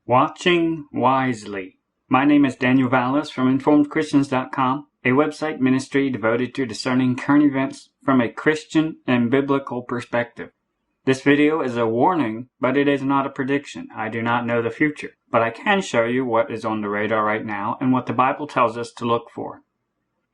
Watching Wisely. My name is Daniel Vallis from InformedChristians.com, a website ministry devoted to discerning current events from a Christian and biblical perspective. This video is a warning, but it is not a prediction. I do not know the future, but I can show you what is on the radar right now and what the Bible tells us to look for.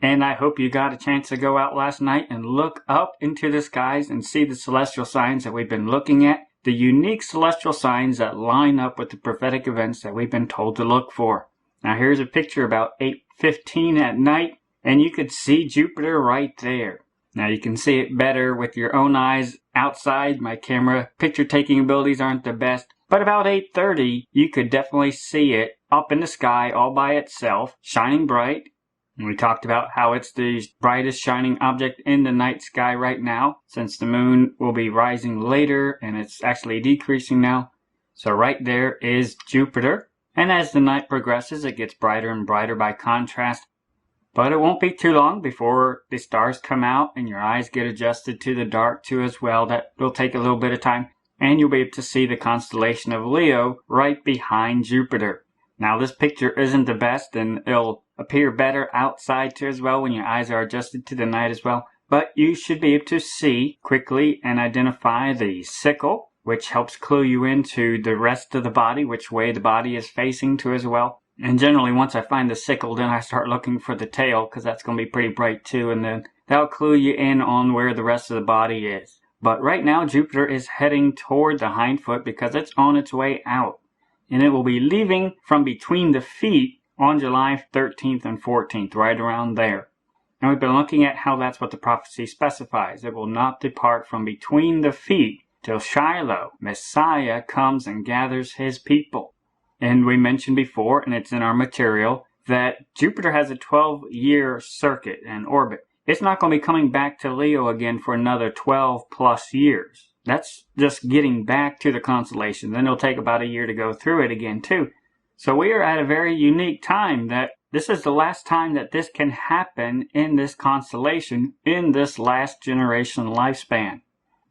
And I hope you got a chance to go out last night and look up into the skies and see the celestial signs that we've been looking at, the unique celestial signs that line up with the prophetic events that we've been told to look for. Now here's a picture about 8:15 at night, and you could see Jupiter right there. Now you can see it better with your own eyes outside. My camera picture taking abilities aren't the best, but about 8:30 you could definitely see it up in the sky all by itself, shining bright. And we talked about how it's the brightest shining object in the night sky right now, since the moon will be rising later and it's actually decreasing now. So right there is Jupiter. And as the night progresses, it gets brighter and brighter by contrast. But it won't be too long before the stars come out and your eyes get adjusted to the dark too as well. That will take a little bit of time. And you'll be able to see the constellation of Leo right behind Jupiter. Now this picture isn't the best, and it'll appear better outside too as well when your eyes are adjusted to the night as well. But you should be able to see quickly and identify the sickle, which helps clue you into the rest of the body, which way the body is facing to as well. And generally once I find the sickle, then I start looking for the tail, because that's going to be pretty bright too, and then that'll clue you in on where the rest of the body is. But right now Jupiter is heading toward the hind foot because it's on its way out. And it will be leaving from between the feet on July 13th and 14th, right around there. And we've been looking at how that's what the prophecy specifies. It will not depart from between the feet till Shiloh, Messiah, comes and gathers his people. And we mentioned before, and it's in our material, that Jupiter has a 12-year circuit and orbit. It's not going to be coming back to Leo again for another 12 plus years. That's just getting back to the constellation. Then it'll take about a year to go through it again too. So we are at a very unique time that this is the last time that this can happen in this constellation in this last generation lifespan.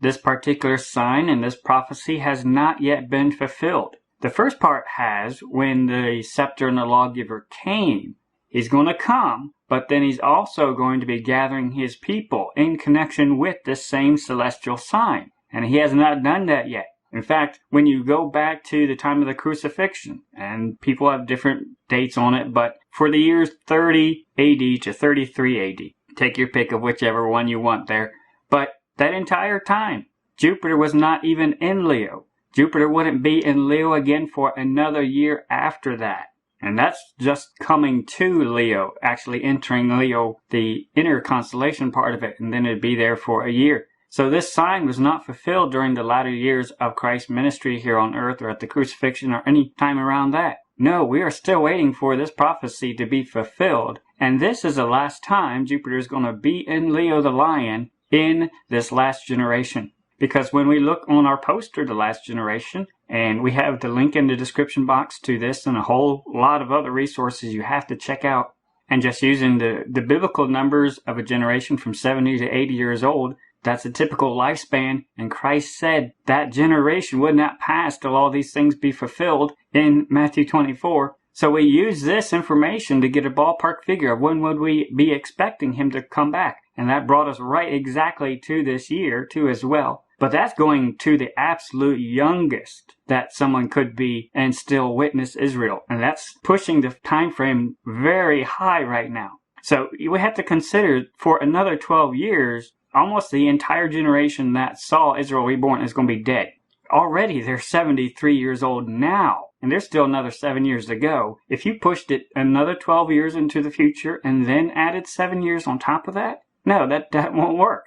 This particular sign and this prophecy has not yet been fulfilled. The first part has, when the scepter and the lawgiver came. He's going to come, but then he's also going to be gathering his people in connection with this same celestial sign. And he has not done that yet. In fact, when you go back to the time of the crucifixion, and people have different dates on it, but for the years 30 AD to 33 AD, take your pick of whichever one you want there. But that entire time, Jupiter was not even in Leo. Jupiter wouldn't be in Leo again for another year after that. And that's just coming to Leo, actually entering Leo, the inner constellation part of it, and then it'd be there for a year. So this sign was not fulfilled during the latter years of Christ's ministry here on earth or at the crucifixion or any time around that. No, we are still waiting for this prophecy to be fulfilled. And this is the last time Jupiter is going to be in Leo the Lion in this last generation. Because when we look on our poster, The Last Generation, and we have the link in the description box to this and a whole lot of other resources you have to check out. And just using the biblical numbers of a generation from 70 to 80 years old, that's a typical lifespan, and Christ said that generation would not pass till all these things be fulfilled in Matthew 24. So we use this information to get a ballpark figure of when would we be expecting him to come back. And that brought us right exactly to this year too as well. But that's going to the absolute youngest that someone could be and still witness Israel. And that's pushing the time frame very high right now. So we have to consider for another 12 years, almost the entire generation that saw Israel reborn is going to be dead. Already they're 73 years old now, and there's still another 7 years to go. If you pushed it another 12 years into the future and then added 7 years on top of that, no, that won't work.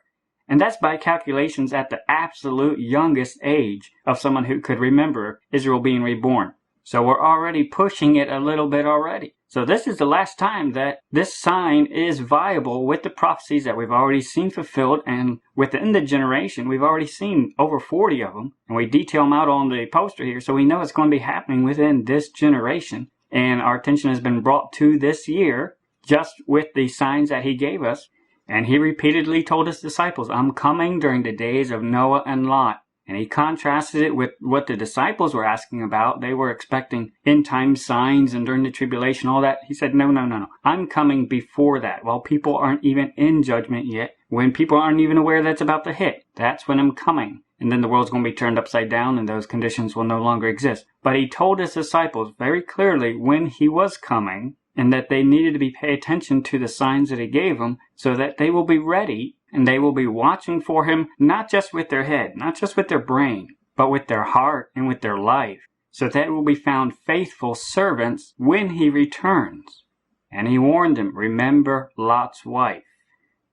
And that's by calculations at the absolute youngest age of someone who could remember Israel being reborn. So we're already pushing it a little bit already. So this is the last time that this sign is viable with the prophecies that we've already seen fulfilled, and within the generation we've already seen over 40 of them, and we detail them out on the poster here, so we know it's going to be happening within this generation. And our attention has been brought to this year just with the signs that he gave us. And he repeatedly told his disciples, I'm coming during the days of Noah and Lot. And he contrasted it with what the disciples were asking about. They were expecting end-time signs and during the tribulation, all that. He said, no. I'm coming before that. While people aren't even in judgment yet, when people aren't even aware that's about to hit, that's when I'm coming. And then the world's going to be turned upside down and those conditions will no longer exist. But he told his disciples very clearly when he was coming and that they needed to pay attention to the signs that he gave them so that they will be ready and they will be watching for him, not just with their head, not just with their brain, but with their heart and with their life, so that will be found faithful servants when he returns. And he warned them, remember Lot's wife.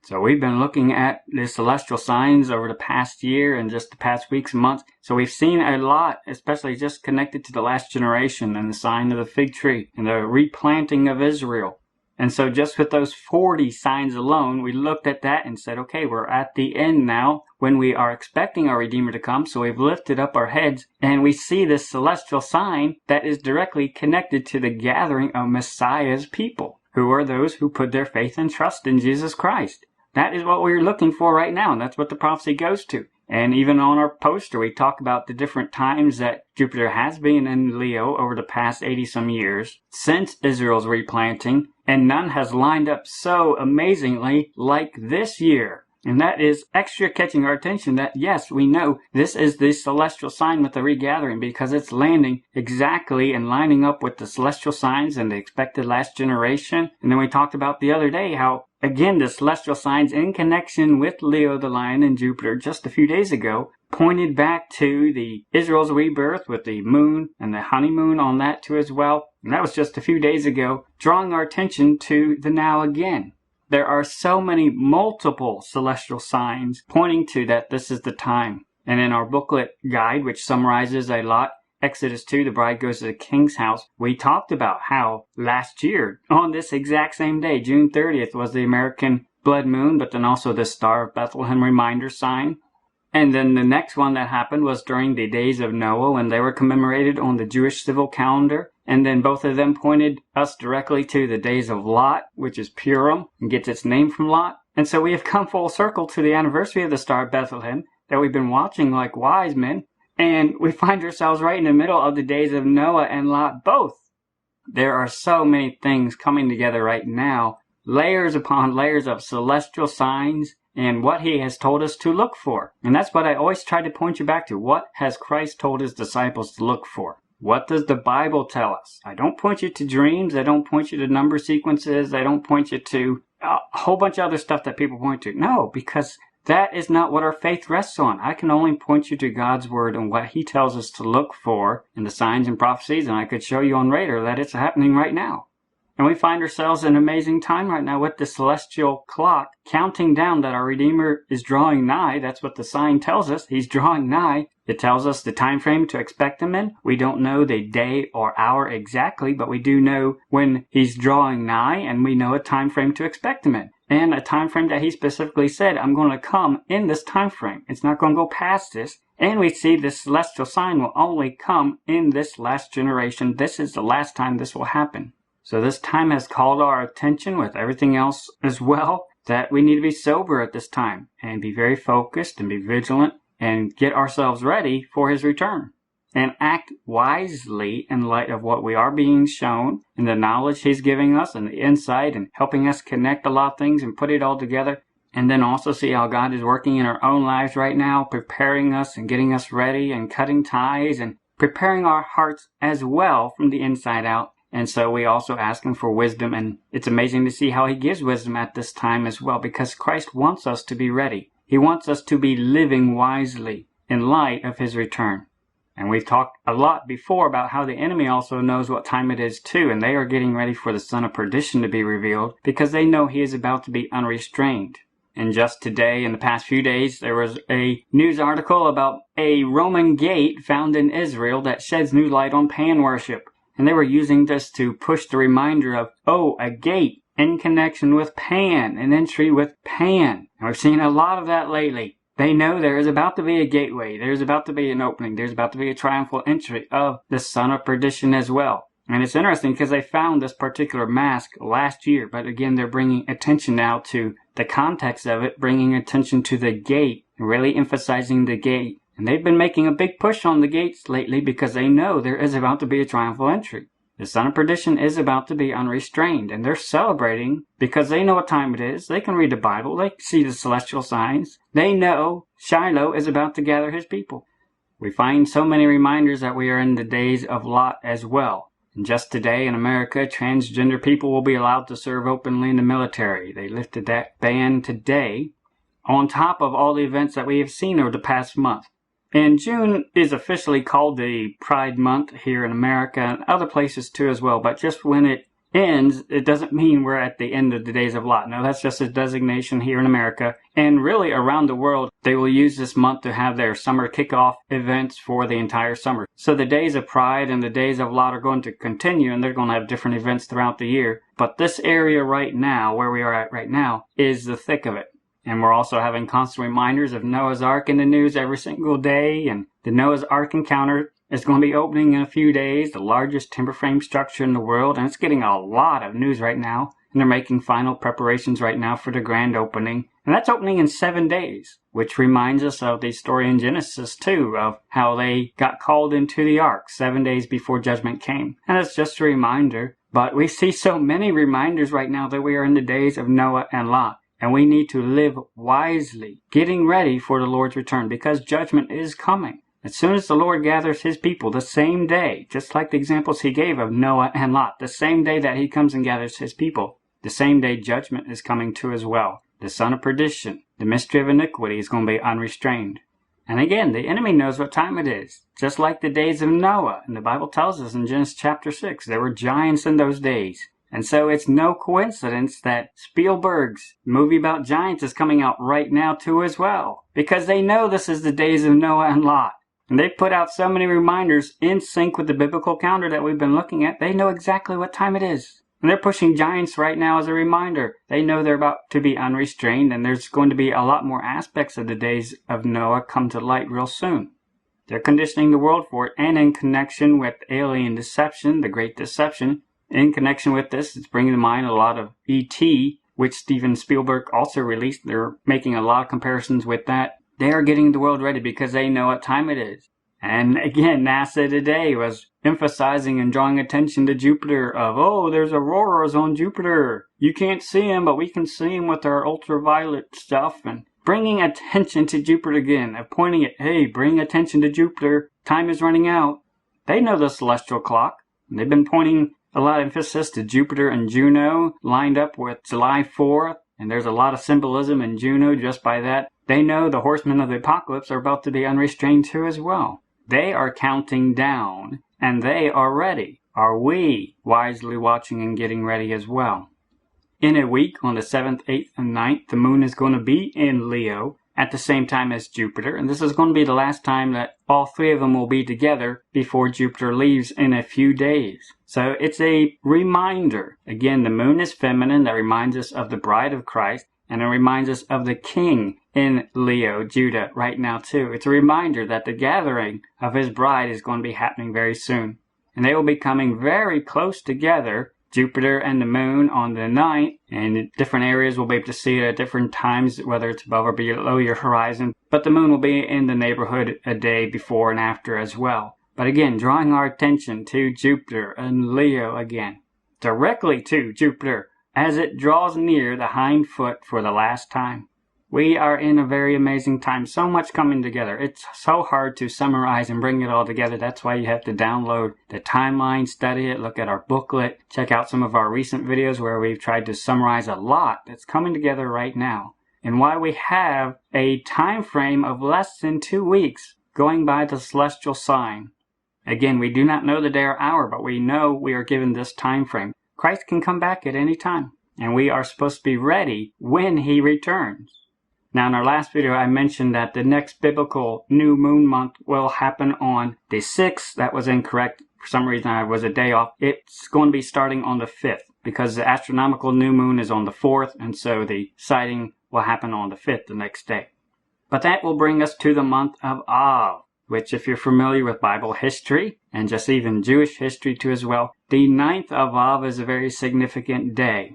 So we've been looking at the celestial signs over the past year and just the past weeks and months. So we've seen a lot, especially just connected to the last generation and the sign of the fig tree and the replanting of Israel. And so just with those 40 signs alone, we looked at that and said, okay, we're at the end now when we are expecting our Redeemer to come. So we've lifted up our heads and we see this celestial sign that is directly connected to the gathering of Messiah's people, who are those who put their faith and trust in Jesus Christ. That is what we're looking for right now, and that's what the prophecy goes to. And even on our poster, we talk about the different times that Jupiter has been in Leo over the past 80-some years since Israel's replanting, and none has lined up so amazingly like this year. And that is extra catching our attention that, yes, we know this is the celestial sign with the regathering because it's landing exactly and lining up with the celestial signs and the expected last generation. And then we talked about the other day how, again, the celestial signs in connection with Leo the Lion and Jupiter just a few days ago pointed back to the Israel's rebirth with the moon and the honeymoon on that too as well. And that was just a few days ago, drawing our attention to the now again. There are so many multiple celestial signs pointing to that this is the time. And in our booklet guide, which summarizes a lot, Exodus 2, the bride goes to the king's house, we talked about how last year, on this exact same day, June 30th, was the American blood moon, but then also the Star of Bethlehem reminder sign. And then the next one that happened was during the days of Noah when they were commemorated on the Jewish civil calendar. And then both of them pointed us directly to the days of Lot, which is Purim, and gets its name from Lot. And so we have come full circle to the anniversary of the Star of Bethlehem that we've been watching like wise men. And we find ourselves right in the middle of the days of Noah and Lot both. There are so many things coming together right now, layers upon layers of celestial signs and what he has told us to look for. And that's what I always try to point you back to. What has Christ told his disciples to look for? What does the Bible tell us? I don't point you to dreams. I don't point you to number sequences. I don't point you to a whole bunch of other stuff that people point to. No, because that is not what our faith rests on. I can only point you to God's Word and what he tells us to look for in the signs and prophecies, and I could show you on radar that it's happening right now. And we find ourselves in an amazing time right now with the celestial clock counting down that our Redeemer is drawing nigh. That's what the sign tells us. He's drawing nigh. It tells us the time frame to expect him in. We don't know the day or hour exactly, but we do know when he's drawing nigh, and we know a time frame to expect him in. And a time frame that he specifically said, I'm going to come in this time frame. It's not going to go past this. And we see this celestial sign will only come in this last generation. This is the last time this will happen. So this time has called our attention with everything else as well, that we need to be sober at this time and be very focused and be vigilant and get ourselves ready for his return and act wisely in light of what we are being shown and the knowledge he's giving us and the insight and helping us connect a lot of things and put it all together. And then also see how God is working in our own lives right now, preparing us and getting us ready and cutting ties and preparing our hearts as well from the inside out. And so we also ask him for wisdom, and it's amazing to see how he gives wisdom at this time as well, because Christ wants us to be ready. He wants us to be living wisely in light of his return. And we've talked a lot before about how the enemy also knows what time it is too, and they are getting ready for the son of perdition to be revealed because they know he is about to be unrestrained. And just today, in the past few days, there was a news article about a Roman gate found in Israel that sheds new light on Pan worship. And they were using this to push the reminder of, a gate in connection with Pan, an entry with Pan. And we've seen a lot of that lately. They know there is about to be a gateway. There's about to be an opening. There's about to be a triumphal entry of the son of perdition as well. And it's interesting because they found this particular mask last year. But again, they're bringing attention now to the context of it, bringing attention to the gate, really emphasizing the gate. And they've been making a big push on the gates lately because they know there is about to be a triumphal entry. The son of perdition is about to be unrestrained, and they're celebrating because they know what time it is. They can read the Bible. They see the celestial signs. They know Shiloh is about to gather his people. We find so many reminders that we are in the days of Lot as well. And just today in America, transgender people will be allowed to serve openly in the military. They lifted that ban today, on top of all the events that we have seen over the past month. And June is officially called the Pride Month here in America and other places too as well. But just when it ends, it doesn't mean we're at the end of the days of Lot. No, that's just a designation here in America. And really around the world, they will use this month to have their summer kickoff events for the entire summer. So the days of Pride and the days of Lot are going to continue, and they're going to have different events throughout the year. But this area right now, where we are at right now, is the thick of it. And we're also having constant reminders of Noah's Ark in the news every single day. And the Noah's Ark encounter is going to be opening in a few days, the largest timber frame structure in the world. And it's getting a lot of news right now. And they're making final preparations right now for the grand opening. And that's opening in 7 days, which reminds us of the story in Genesis too, of how they got called into the ark 7 days before judgment came. And it's just a reminder. But we see so many reminders right now that we are in the days of Noah and Lot. And we need to live wisely, getting ready for the Lord's return, because judgment is coming. As soon as the Lord gathers his people, the same day, just like the examples he gave of Noah and Lot, the same day that he comes and gathers his people, the same day judgment is coming too as well. The son of perdition, the mystery of iniquity, is going to be unrestrained. And again, the enemy knows what time it is, just like the days of Noah. And the Bible tells us in Genesis chapter 6, there were giants in those days. And so it's no coincidence that Spielberg's movie about giants is coming out right now too as well. Because they know this is the days of Noah and Lot. And they put out so many reminders in sync with the biblical calendar that we've been looking at. They know exactly what time it is. And they're pushing giants right now as a reminder. They know they're about to be unrestrained, and there's going to be a lot more aspects of the days of Noah come to light real soon. They're conditioning the world for it, and in connection with alien deception, the Great Deception. In connection with this, it's bringing to mind a lot of E.T., which Steven Spielberg also released. They're making a lot of comparisons with that. They are getting the world ready because they know what time it is. And again, NASA today was emphasizing and drawing attention to Jupiter of, oh, there's auroras on Jupiter. You can't see them, but we can see them with our ultraviolet stuff. And bringing attention to Jupiter again, of pointing it, hey, bring attention to Jupiter. Time is running out. They know the celestial clock. They've been pointing a lot of emphasis to Jupiter and Juno lined up with July 4th, and there's a lot of symbolism in Juno just by that. They know the horsemen of the apocalypse are about to be unrestrained too as well. They are counting down, and they are ready. Are we wisely watching and getting ready as well? In a week, on the 7th, 8th, and 9th, the moon is going to be in Leo at the same time as Jupiter, and this is going to be the last time that all three of them will be together before Jupiter leaves in a few days. So it's a reminder. Again, the moon is feminine. That reminds us of the bride of Christ, and it reminds us of the king in Leo, Judah, right now too. It's a reminder that the gathering of his bride is going to be happening very soon. And they will be coming very close together, Jupiter and the moon on the 9th, and different areas will be able to see it at different times, whether it's above or below your horizon. But the moon will be in the neighborhood a day before and after as well. But again, drawing our attention to Jupiter and Leo again, directly to Jupiter, as it draws near the hind foot for the last time. We are in a very amazing time. So much coming together. It's so hard to summarize and bring it all together. That's why you have to download the timeline, study it, look at our booklet, check out some of our recent videos where we've tried to summarize a lot that's coming together right now. And why we have a time frame of less than 2 weeks going by the celestial sign. Again, we do not know the day or hour, but we know we are given this time frame. Christ can come back at any time, and we are supposed to be ready when he returns. Now, in our last video, I mentioned that the next biblical new moon month will happen on the 6th. That was incorrect. For some reason, I was a day off. It's going to be starting on the 5th because the astronomical new moon is on the 4th, and so the sighting will happen on the 5th, the next day. But that will bring us to the month of Av, which, if you're familiar with Bible history, and just even Jewish history too as well, the 9th of Av is a very significant day.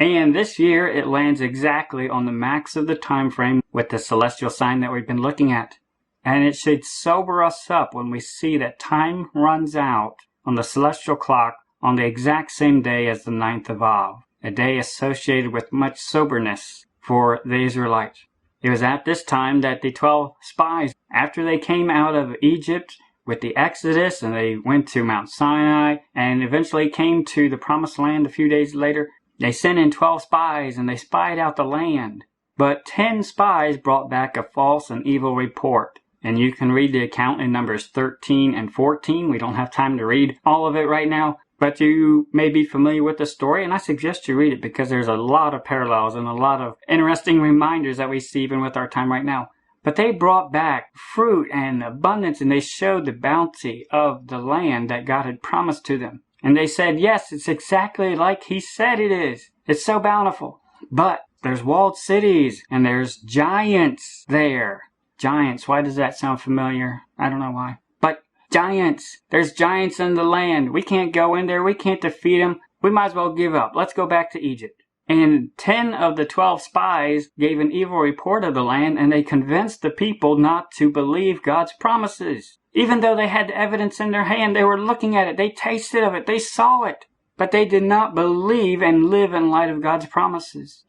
And this year, it lands exactly on the max of the time frame with the celestial sign that we've been looking at. And it should sober us up when we see that time runs out on the celestial clock on the exact same day as the 9th of Av, a day associated with much soberness for the Israelites. It was at this time that the 12 spies, after they came out of Egypt with the Exodus and they went to Mount Sinai and eventually came to the Promised Land a few days later, they sent in 12 spies and they spied out the land. But 10 spies brought back a false and evil report. And you can read the account in Numbers 13 and 14. We don't have time to read all of it right now, but you may be familiar with the story, and I suggest you read it because there's a lot of parallels and a lot of interesting reminders that we see even with our time right now. But they brought back fruit and abundance, and they showed the bounty of the land that God had promised to them. And they said, yes, it's exactly like He said it is. It's so bountiful. But there's walled cities, and there's giants there. Giants, why does that sound familiar? I don't know why. But giants, there's giants in the land. We can't go in there. We can't defeat them. We might as well give up. Let's go back to Egypt. And 10 of the 12 spies gave an evil report of the land, and they convinced the people not to believe God's promises. Even though they had the evidence in their hand, they were looking at it, they tasted of it, they saw it. But they did not believe and live in light of God's promises.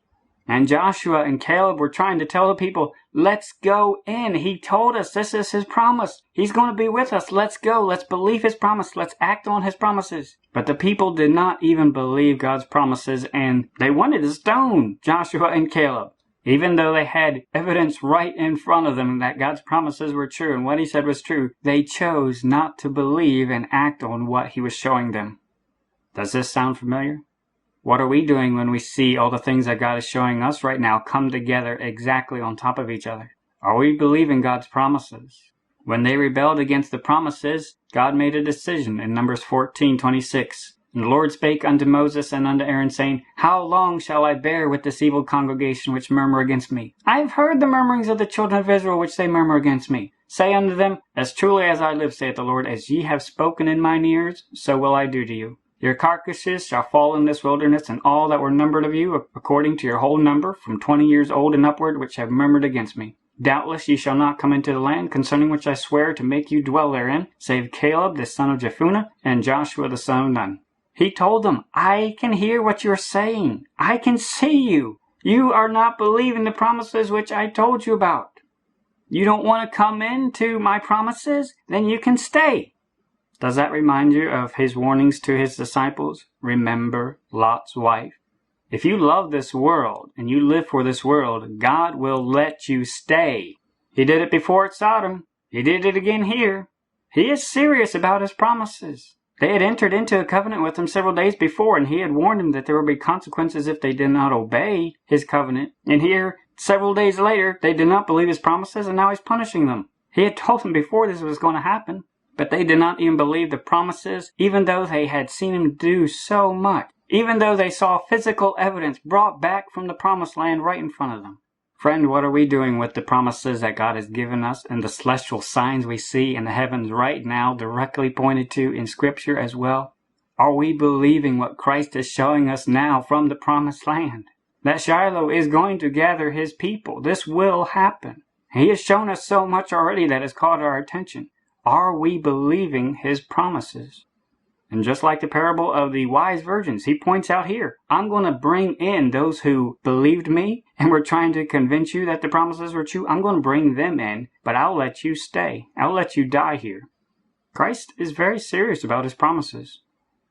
And Joshua and Caleb were trying to tell the people, let's go in. He told us this is His promise. He's going to be with us. Let's go. Let's believe His promise. Let's act on His promises. But the people did not even believe God's promises, and they wanted to stone Joshua and Caleb. Even though they had evidence right in front of them that God's promises were true and what He said was true, they chose not to believe and act on what He was showing them. Does this sound familiar? What are we doing when we see all the things that God is showing us right now come together exactly on top of each other? Are we believing God's promises? When they rebelled against the promises, God made a decision in Numbers 14:26. And the Lord spake unto Moses and unto Aaron, saying, How long shall I bear with this evil congregation which murmur against me? I have heard the murmurings of the children of Israel which they murmur against me. Say unto them, As truly as I live, saith the Lord, as ye have spoken in mine ears, so will I do to you. Your carcasses shall fall in this wilderness, and all that were numbered of you, according to your whole number, from 20 years old and upward, which have murmured against me. Doubtless ye shall not come into the land, concerning which I swear to make you dwell therein, save Caleb the son of Jephunneh, and Joshua the son of Nun. He told them, I can hear what you're saying. I can see you. You are not believing the promises which I told you about. You don't want to come into my promises? Then you can stay. Does that remind you of His warnings to His disciples? Remember Lot's wife. If you love this world and you live for this world, God will let you stay. He did it before at Sodom. He did it again here. He is serious about His promises. They had entered into a covenant with Him several days before, and He had warned them that there would be consequences if they did not obey His covenant. And here, several days later, they did not believe His promises, and now He's punishing them. He had told them before this was going to happen. But they did not even believe the promises, even though they had seen Him do so much. Even though they saw physical evidence brought back from the promised land right in front of them. Friend, what are we doing with the promises that God has given us and the celestial signs we see in the heavens right now directly pointed to in Scripture as well? Are we believing what Christ is showing us now from the promised land? That Shiloh is going to gather His people. This will happen. He has shown us so much already that has caught our attention. Are we believing His promises? And just like the parable of the wise virgins, He points out here, I'm going to bring in those who believed me and were trying to convince you that the promises were true. I'm going to bring them in, but I'll let you stay. I'll let you die here. Christ is very serious about His promises.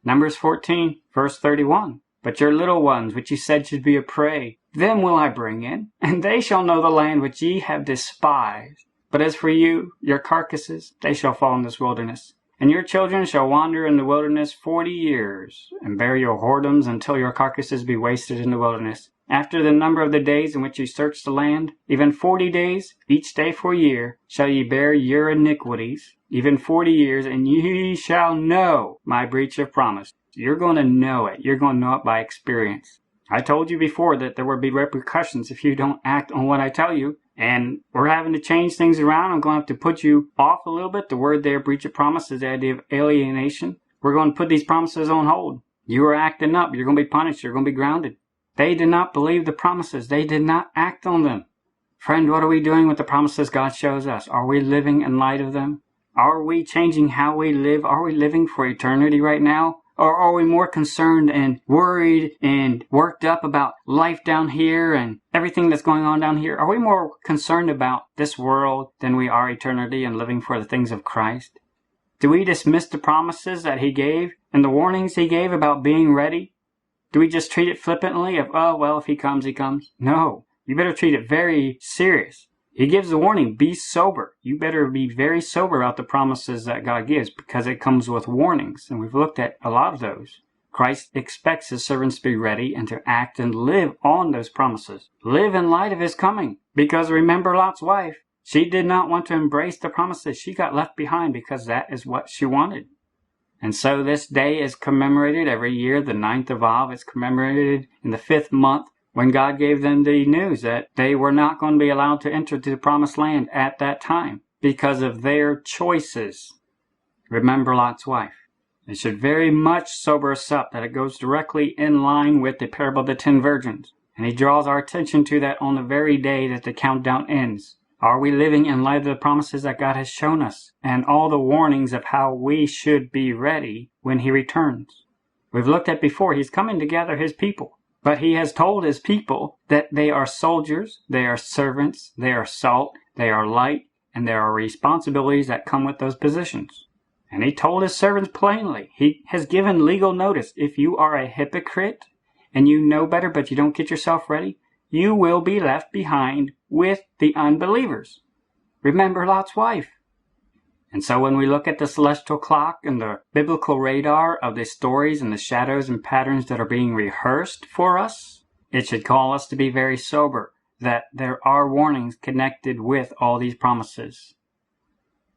Numbers 14, verse 31. But your little ones, which ye said should be a prey, them will I bring in, and they shall know the land which ye have despised. But as for you, your carcasses, they shall fall in this wilderness. And your children shall wander in the wilderness 40 years, and bear your whoredoms until your carcasses be wasted in the wilderness. After the number of the days in which ye search the land, even 40 days, each day for a year, shall ye bear your iniquities, even 40 years, and ye shall know my breach of promise. You're going to know it. You're going to know it by experience. I told you before that there would be repercussions if you don't act on what I tell you. And we're having to change things around. I'm going to have to put you off a little bit. The word there, breach of promise, is the idea of alienation. We're going to put these promises on hold. You are acting up. You're going to be punished. You're going to be grounded. They did not believe the promises. They did not act on them. Friend, what are we doing with the promises God shows us? Are we living in light of them? Are we changing how we live? Are we living for eternity right now? Or are we more concerned and worried and worked up about life down here and everything that's going on down here? Are we more concerned about this world than we are eternity and living for the things of Christ? Do we dismiss the promises that He gave and the warnings He gave about being ready? Do we just treat it flippantly of, oh, well, if He comes, He comes? No, you better treat it very serious. He gives the warning, be sober. You better be very sober about the promises that God gives because it comes with warnings. And we've looked at a lot of those. Christ expects His servants to be ready and to act and live on those promises. Live in light of His coming. Because remember Lot's wife, she did not want to embrace the promises. She got left behind because that is what she wanted. And so this day is commemorated every year. The 9th of Av is commemorated in the 5th month, when God gave them the news that they were not going to be allowed to enter the promised land at that time because of their choices. Remember Lot's wife. It should very much sober us up that it goes directly in line with the parable of the 10 virgins. And He draws our attention to that on the very day that the countdown ends. Are we living in light of the promises that God has shown us and all the warnings of how we should be ready when He returns? We've looked at before, He's coming to gather His people. But He has told His people that they are soldiers, they are servants, they are salt, they are light, and there are responsibilities that come with those positions. And He told His servants plainly. He has given legal notice. If you are a hypocrite and you know better but you don't get yourself ready, you will be left behind with the unbelievers. Remember Lot's wife. And so when we look at the celestial clock and the biblical radar of the stories and the shadows and patterns that are being rehearsed for us, it should call us to be very sober, that there are warnings connected with all these promises.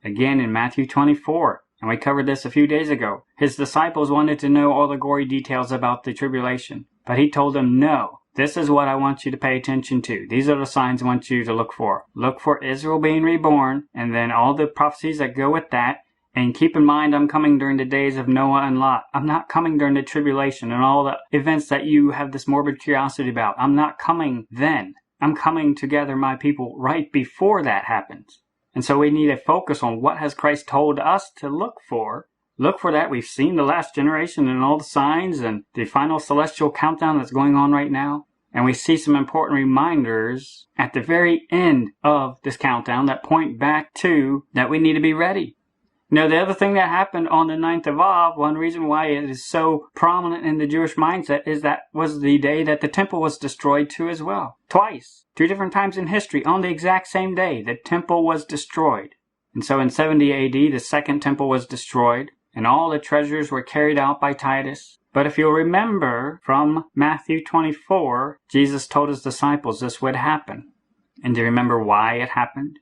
Again, in Matthew 24, and we covered this a few days ago, His disciples wanted to know all the gory details about the tribulation, but He told them, no, this is what I want you to pay attention to. These are the signs I want you to look for. Look for Israel being reborn, and then all the prophecies that go with that. And keep in mind, I'm coming during the days of Noah and Lot. I'm not coming during the tribulation and all the events that you have this morbid curiosity about. I'm not coming then. I'm coming to gather my people right before that happens. And so we need to focus on what has Christ told us to look for. Look for that. We've seen the last generation and all the signs and the final celestial countdown that's going on right now. And we see some important reminders at the very end of this countdown that point back to that we need to be ready. Now, the other thing that happened on the 9th of Av, one reason why it is so prominent in the Jewish mindset is that was the day that the temple was destroyed too as well. Twice, 2 different times in history, on the exact same day, the temple was destroyed. And so in 70 AD, the second temple was destroyed, and all the treasures were carried out by Titus. But if you'll remember from Matthew 24, Jesus told His disciples this would happen. And do you remember why it happened?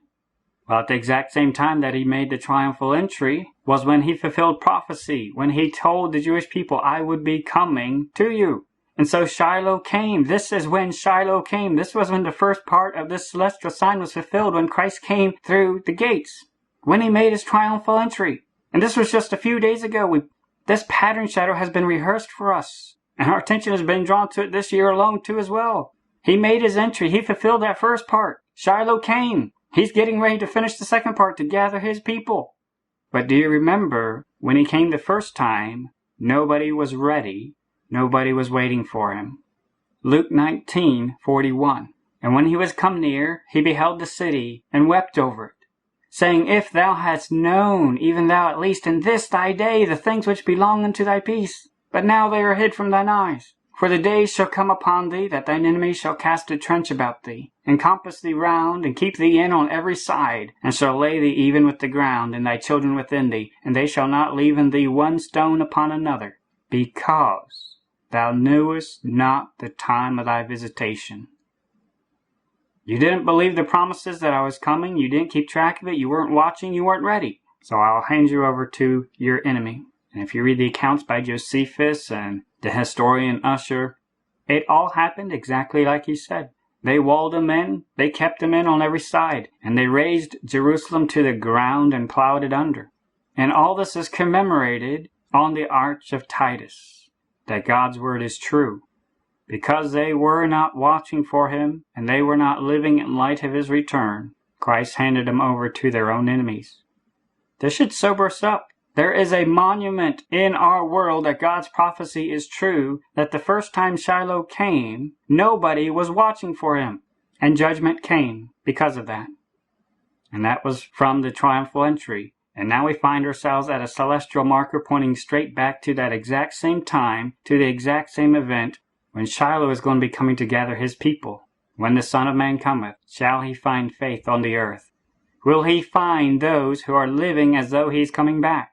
Well, at the exact same time that He made the triumphal entry was when He fulfilled prophecy, when He told the Jewish people, I would be coming to you. And so Shiloh came. This is when Shiloh came. This was when the first part of this celestial sign was fulfilled, when Christ came through the gates, when He made His triumphal entry. And this was just a few days ago. This pattern shadow has been rehearsed for us. And our attention has been drawn to it this year alone too as well. He made His entry. He fulfilled that first part. Shiloh came. He's getting ready to finish the second part to gather His people. But do you remember when He came the first time, nobody was ready. Nobody was waiting for Him. Luke 19:41. And when He was come near, He beheld the city and wept over it, saying, If thou hadst known, even thou at least in this thy day, the things which belong unto thy peace, but now they are hid from thine eyes. For the days shall come upon thee, that thine enemies shall cast a trench about thee, and compass thee round, and keep thee in on every side, and shall lay thee even with the ground, and thy children within thee, and they shall not leave in thee one stone upon another, because thou knewest not the time of thy visitation. You didn't believe the promises that I was coming, you didn't keep track of it, you weren't watching, you weren't ready. So I'll hand you over to your enemy. And if you read the accounts by Josephus and the historian Usher, it all happened exactly like he said. They walled them in, they kept them in on every side, and they razed Jerusalem to the ground and plowed it under. And all this is commemorated on the Arch of Titus, that God's word is true. Because they were not watching for him, and they were not living in light of his return, Christ handed them over to their own enemies. This should sober us up. There is a monument in our world that God's prophecy is true, that the first time Shiloh came, nobody was watching for him, and judgment came because of that. And that was from the triumphal entry. And now we find ourselves at a celestial marker pointing straight back to that exact same time, to the exact same event, when Shiloh is going to be coming to gather his people. When the Son of Man cometh, shall he find faith on the earth? Will he find those who are living as though he is coming back?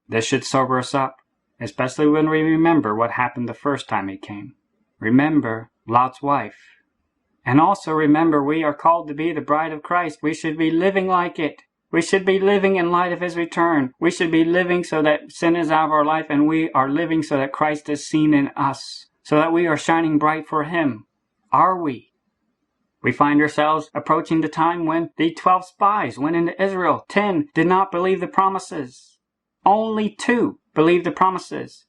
This should sober us up, especially when we remember what happened the first time he came. Remember Lot's wife. And also remember, we are called to be the bride of Christ. We should be living like it. We should be living in light of his return. We should be living so that sin is out of our life, and we are living so that Christ is seen in us, so that we are shining bright for him. Are we? We find ourselves approaching the time when the 12 spies went into Israel. 10 did not believe the promises. Only 2 believed the promises.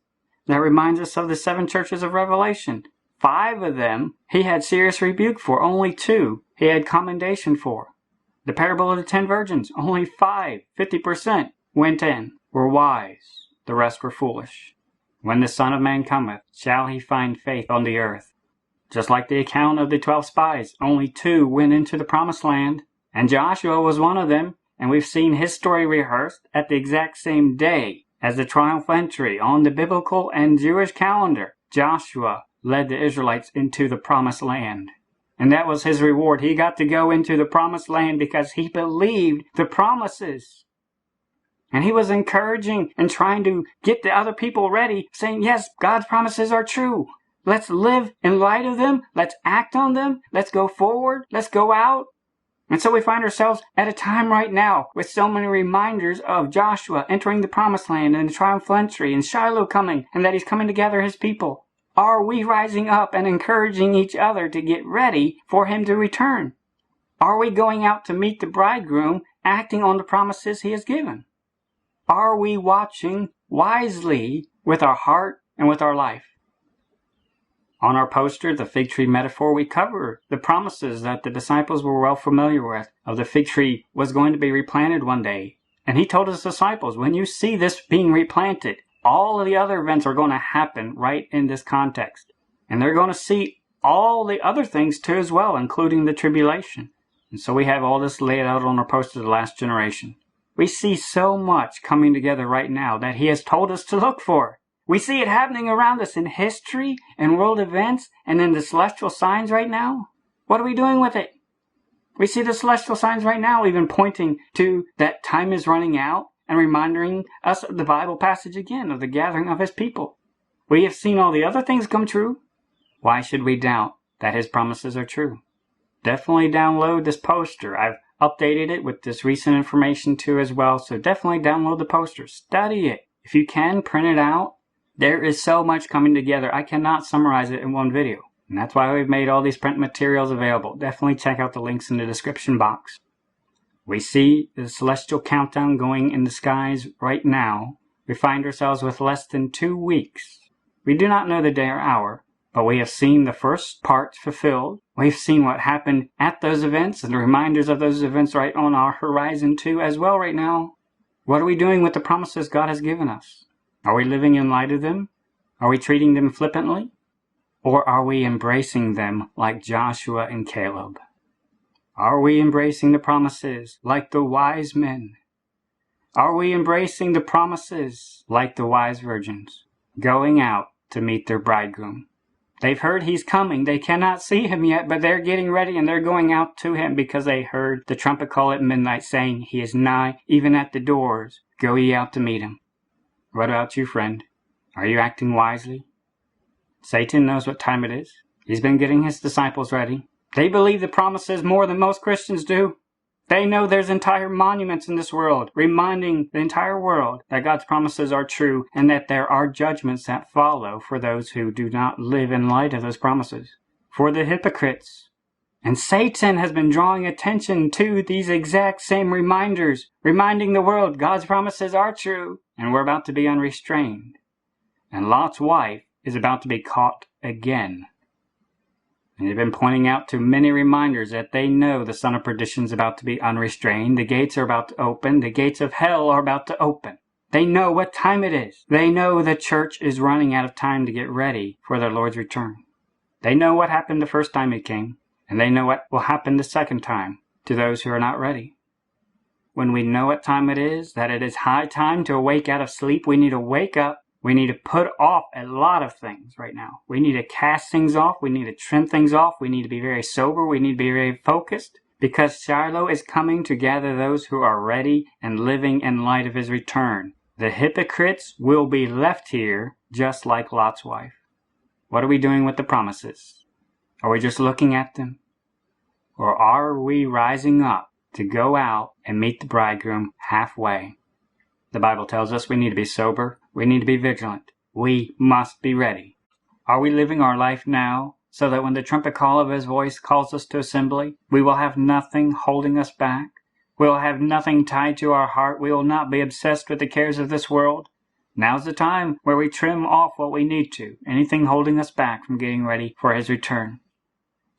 That reminds us of the 7 churches of Revelation. 5 of them he had serious rebuke for. Only 2 he had commendation for. The parable of the 10 virgins. Only 5, 50%, went in, were wise. The rest were foolish. When the Son of Man cometh, shall he find faith on the earth? Just like the account of the 12 spies, only 2 went into the promised land, and Joshua was one of them, and we've seen his story rehearsed at the exact same day as the triumphal entry on the biblical and Jewish calendar. Joshua led the Israelites into the promised land. And that was his reward. He got to go into the promised land because he believed the promises. And he was encouraging and trying to get the other people ready, saying, yes, God's promises are true. Let's live in light of them. Let's act on them. Let's go forward. Let's go out. And so we find ourselves at a time right now with so many reminders of Joshua entering the promised land and the triumphal entry and Shiloh coming and that he's coming to gather his people. Are we rising up and encouraging each other to get ready for him to return? Are we going out to meet the bridegroom, acting on the promises he has given? Are we watching wisely with our heart and with our life? On our poster, the fig tree metaphor, we cover the promises that the disciples were well familiar with, of the fig tree was going to be replanted one day. And he told his disciples, when you see this being replanted, all of the other events are going to happen right in this context. And they're going to see all the other things too as well, including the tribulation. And so we have all this laid out on our poster, The Last Generation. We see so much coming together right now that he has told us to look for. We see it happening around us in history and world events and in the celestial signs right now. What are we doing with it? We see the celestial signs right now even pointing to that time is running out and reminding us of the Bible passage again of the gathering of his people. We have seen all the other things come true. Why should we doubt that his promises are true? Definitely download this poster. I've updated it with this recent information too as well, so definitely download the poster. Study it. If you can, print it out. There is so much coming together. I cannot summarize it in one video. And that's why we've made all these print materials available. Definitely check out the links in the description box. We see the celestial countdown going in the skies right now. We find ourselves with less than 2 weeks. We do not know the day or hour, but we have seen the first parts fulfilled. We've seen what happened at those events and the reminders of those events right on our horizon too as well right now. What are we doing with the promises God has given us? Are we living in light of them? Are we treating them flippantly? Or are we embracing them like Joshua and Caleb? Are we embracing the promises like the wise men? Are we embracing the promises like the wise virgins, going out to meet their bridegroom? They've heard he's coming. They cannot see him yet, but they're getting ready and they're going out to him because they heard the trumpet call at midnight saying, he is nigh, even at the doors. Go ye out to meet him. What about you, friend? Are you acting wisely? Satan knows what time it is. He's been getting his disciples ready. They believe the promises more than most Christians do. They know there's entire monuments in this world, reminding the entire world that God's promises are true and that there are judgments that follow for those who do not live in light of those promises. For the hypocrites. And Satan has been drawing attention to these exact same reminders, reminding the world God's promises are true, and we're about to be unrestrained. And Lot's wife is about to be caught again. And they've been pointing out to many reminders that they know the son of perdition is about to be unrestrained. The gates are about to open. The gates of hell are about to open. They know what time it is. They know the church is running out of time to get ready for their Lord's return. They know what happened the first time he came, and they know what will happen the second time to those who are not ready. When we know what time it is, that it is high time to awake out of sleep, we need to wake up. We need to put off a lot of things right now. We need to cast things off. We need to trim things off. We need to be very sober. We need to be very focused, because Shiloh is coming to gather those who are ready and living in light of his return. The hypocrites will be left here just like Lot's wife. What are we doing with the promises? Are we just looking at them? Or are we rising up to go out and meet the bridegroom halfway? The Bible tells us we need to be sober. We need to be vigilant. We must be ready. Are we living our life now so that when the trumpet call of his voice calls us to assembly, we will have nothing holding us back? We will have nothing tied to our heart. We will not be obsessed with the cares of this world. Now's the time where we trim off what we need to, anything holding us back from getting ready for his return.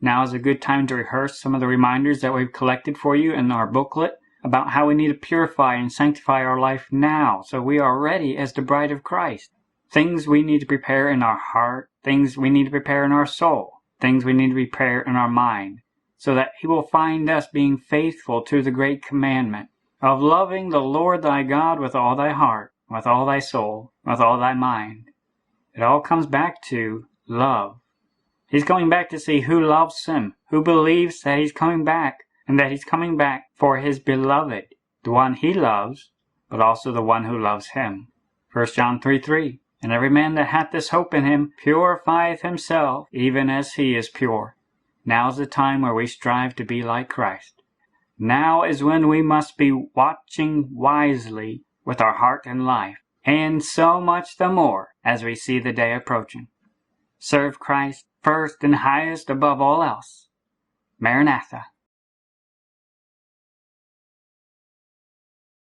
Now is a good time to rehearse some of the reminders that we've collected for you in our booklet about how we need to purify and sanctify our life now so we are ready as the bride of Christ. Things we need to prepare in our heart, things we need to prepare in our soul, things we need to prepare in our mind, so that he will find us being faithful to the great commandment of loving the Lord thy God with all thy heart, with all thy soul, with all thy mind. It all comes back to love. He's coming back to see who loves him, who believes that he's coming back, and that he's coming back for his beloved, the one he loves, but also the one who loves him. 1 John 3:3, and every man that hath this hope in him purifieth himself, even as he is pure. Now is the time where we strive to be like Christ. Now is when we must be watching wisely with our heart and life, and so much the more as we see the day approaching. Serve Christ first and highest above all else. Maranatha.